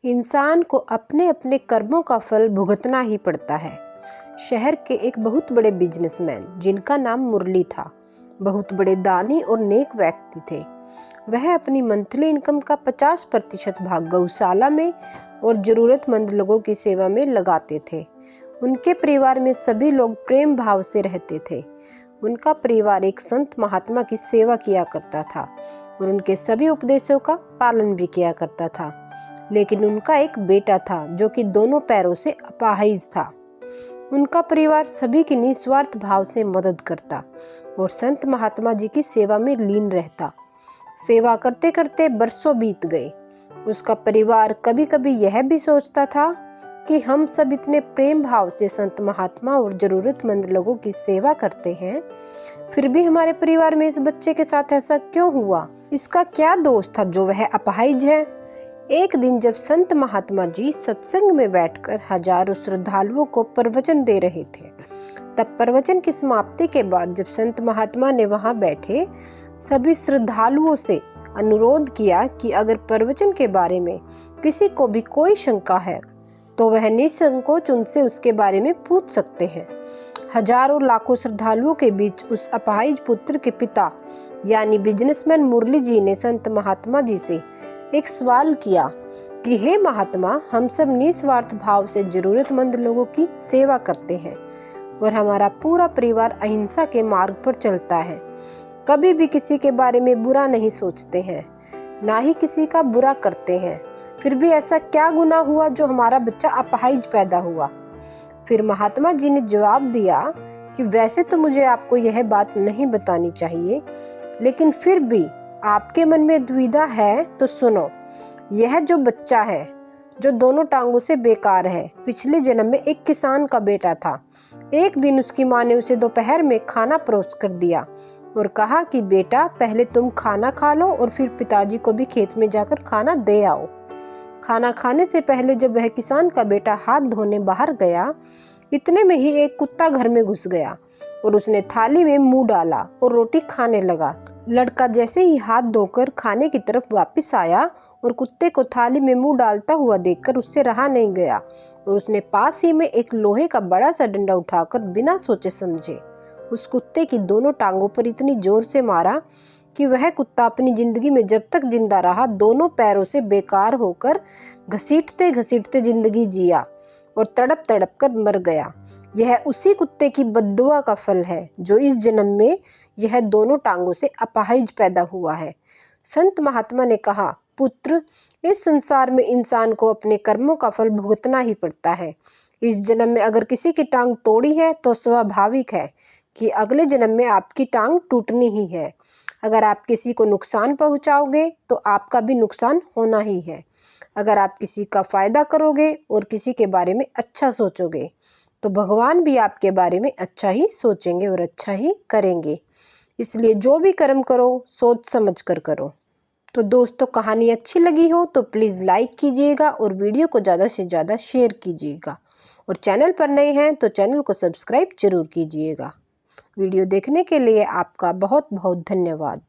इंसान को अपने अपने कर्मों का फल भुगतना ही पड़ता है। शहर के एक बहुत बड़े बिजनेसमैन जिनका नाम मुरली था, बहुत बड़े दानी और नेक व्यक्ति थे। वह अपनी मंथली इनकम का 50% भाग गौशाला में और जरूरतमंद लोगों की सेवा में लगाते थे। उनके परिवार में सभी लोग प्रेम भाव से रहते थे। उनका परिवार एक संत महात्मा की सेवा किया करता था और उनके सभी उपदेशों का पालन भी किया करता था। लेकिन उनका एक बेटा था जो कि दोनों पैरों से अपाहिज था। उनका परिवार सभी की निस्वार्थ भाव से मदद करता और संत महात्मा जी की सेवा में लीन रहता। सेवा करते करते बरसों बीत गए। उसका परिवार कभी कभी यह भी सोचता था कि हम सब इतने प्रेम भाव से संत महात्मा और जरूरतमंद लोगों की सेवा करते हैं, फिर भी हमारे परिवार में इस बच्चे के साथ ऐसा क्यों हुआ? इसका क्या दोष था जो वह अपाहिज है? एक दिन जब संत महात्मा जी सत्संग में बैठकर हजारों श्रद्धालुओं को प्रवचन दे रहे थे, तब प्रवचन की समाप्ति के बाद जब संत महात्मा ने वहां बैठे सभी श्रद्धालुओं से अनुरोध किया कि अगर प्रवचन के बारे में किसी को भी कोई शंका है तो वह निसंकोच उनसे उसके बारे में पूछ सकते हैं। हजारों लाखों श्रद्धालुओं के बीच उस अपाहिज पुत्र के पिता यानी बिजनेसमैन मुरली जी ने संत महात्मा जी से एक सवाल किया कि हे महात्मा, हम सब निस्वार्थ भाव से जरूरतमंद लोगों की सेवा करते हैं और हमारा पूरा परिवार अहिंसा के मार्ग पर चलता है। कभी भी किसी के बारे में बुरा नहीं सोचते हैं, ना ही किसी का बुरा करते हैं। फिर भी ऐसा क्या गुनाह हुआ जो हमारा बच्चा अपाहिज पैदा हुआ? फिर महात्मा जी ने जवाब दिया कि वैसे तो मुझे आपको यह बात नहीं बतानी चाहिए, लेकिन फिर भी आपके मन में दुविधा है तो सुनो। यह जो बच्चा है जो दोनों टांगों से बेकार है, पिछले जन्म में एक किसान का बेटा था। एक दिन उसकी माँ ने उसे दोपहर में खाना परोस कर दिया और कहा कि बेटा, पहले तुम खाना खा लो और फिर पिताजी को भी खेत में जाकर खाना दे आओ। खाना खाने से पहले जब वह किसान का बेटा हाथ धोने बाहर गया, इतने में ही एक कुत्ता घर में घुस गया और उसने थाली में मुंह डाला और रोटी खाने लगा। लड़का जैसे ही हाथ धोकर खाने की तरफ वापस आया और कुत्ते को थाली में मुंह डालता हुआ देखकर उससे रहा नहीं गया और उसने पास ही में एक लोहे का बड़ा सा डंडा उठाकर बिना सोचे समझे उस कुत्ते की दोनों टांगों पर इतनी जोर से मारा कि वह कुत्ता अपनी जिंदगी में जब तक जिंदा रहा दोनों पैरों से बेकार होकर घसीटते घसीटते जिंदगी जिया और तड़प तड़प कर मर गया। यह उसी कुत्ते की बद्दुआ का फल है जो इस जन्म में यह दोनों टांगों से अपाहिज पैदा हुआ है। संत महात्मा ने कहा, पुत्र, इस संसार में इंसान को अपने कर्मों का फल भुगतना ही पड़ता है। इस जन्म में अगर किसी की टांग तोड़ी है तो स्वाभाविक है कि अगले जन्म में आपकी टांग टूटनी ही है। अगर आप किसी को नुकसान पहुंचाओगे तो आपका भी नुकसान होना ही है। अगर आप किसी का फायदा करोगे और किसी के बारे में अच्छा सोचोगे तो भगवान भी आपके बारे में अच्छा ही सोचेंगे और अच्छा ही करेंगे। इसलिए जो भी कर्म करो सोच समझ कर करो। तो दोस्तों, कहानी अच्छी लगी हो तो प्लीज़ लाइक कीजिएगा और वीडियो को ज़्यादा से ज़्यादा शेयर कीजिएगा और चैनल पर नए हैं तो चैनल को सब्सक्राइब जरूर कीजिएगा। वीडियो देखने के लिए आपका बहुत बहुत धन्यवाद।